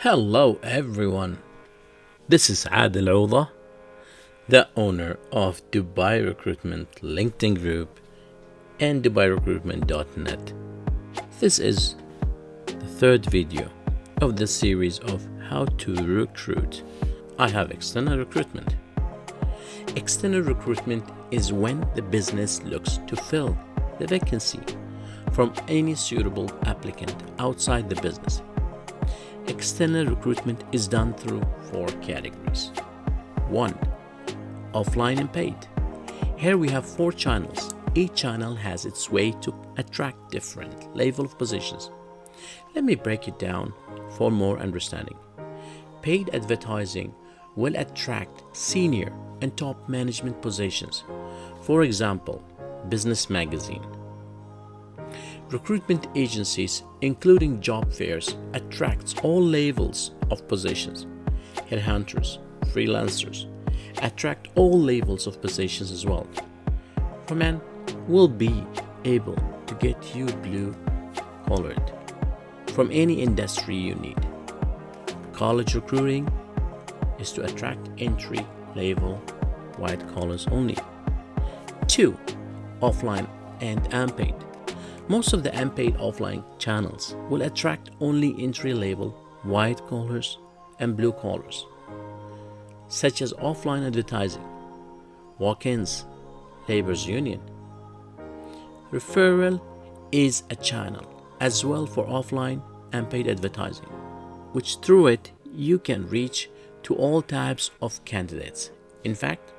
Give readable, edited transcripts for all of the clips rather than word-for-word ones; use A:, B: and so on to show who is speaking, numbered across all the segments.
A: Hello everyone, this is Adil Oda, the owner of Dubai Recruitment LinkedIn group and DubaiRecruitment.net. This is the third video of the series of how to recruit. I have external recruitment. External recruitment is when the business looks to fill the vacancy from any suitable applicant outside the business. External recruitment is done through 4 categories. 1. Offline and paid. Here we have 4 channels. Each channel has its way to attract different level of positions. Let me break it down for more understanding. Paid advertising will attract senior and top management positions. For example, business magazine. Recruitment agencies, including job fairs, attracts all levels of positions. Headhunters, freelancers, attract all levels of positions as well. For men, will be able to get you blue collared from any industry you need. College recruiting is to attract entry level white collars only. 2. Offline and unpaid. Most of the unpaid offline channels will attract only entry-level white collars and blue collars, such as offline advertising, walk-ins, labor's union. Referral is a channel as well for offline and paid advertising, which through it you can reach to all types of candidates. In fact,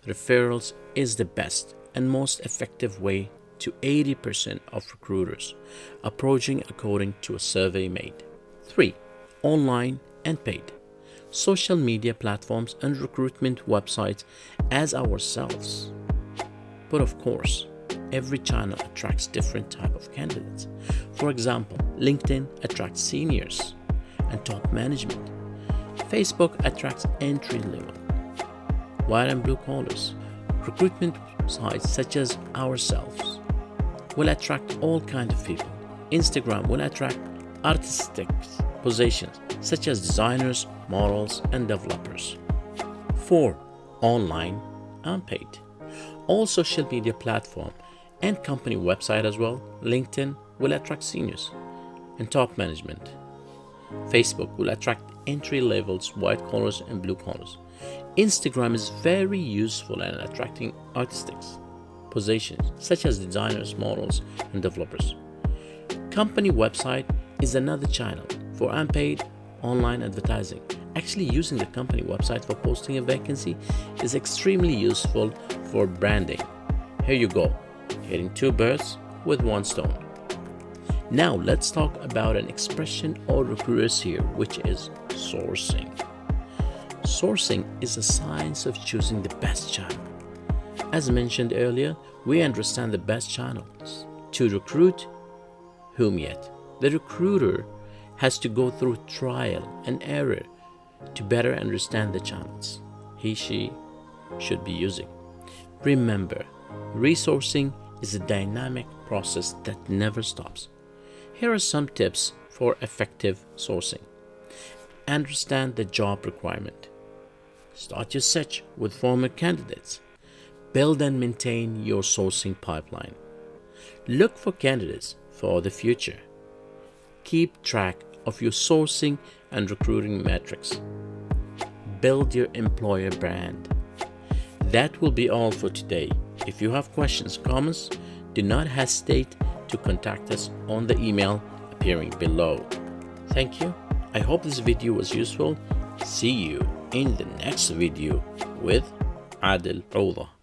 A: referrals is the best and most effective way to 80% of recruiters approaching according to a survey made. 3. Online and paid. Social media platforms and recruitment websites as ourselves. But of course, every channel attracts different type of candidates. For example, LinkedIn attracts seniors and top management. Facebook attracts entry level, white and blue collars. Recruitment sites such as ourselves will attract all kinds of people. Instagram will attract artistic positions such as designers, models, and developers. 4. Online unpaid. All social media platform and company website as well. LinkedIn will attract seniors and top management. Facebook will attract entry levels, white collars and blue collars. Instagram is very useful in attracting artistic positions such as designers, models, and developers. Company website is another channel for unpaid online advertising. Actually, using the company website for posting a vacancy is extremely useful for branding. Here you go, hitting 2 birds with 1 stone. Now let's talk about an expression all recruiters here, which is sourcing. Sourcing is a science of choosing the best channel. As mentioned earlier, we understand the best channels to recruit whom yet. The recruiter has to go through trial and error to better understand the channels she should be using. Remember, resourcing is a dynamic process that never stops. Here are some tips for effective sourcing. Understand the job requirement. Start your search with former candidates. Build and maintain your sourcing pipeline. Look for candidates for the future. Keep track of your sourcing and recruiting metrics. Build your employer brand. That will be all for today. If you have questions, comments, do not hesitate to contact us on the email appearing below. Thank you. I hope this video was useful. See you in the next video with Adil Oda.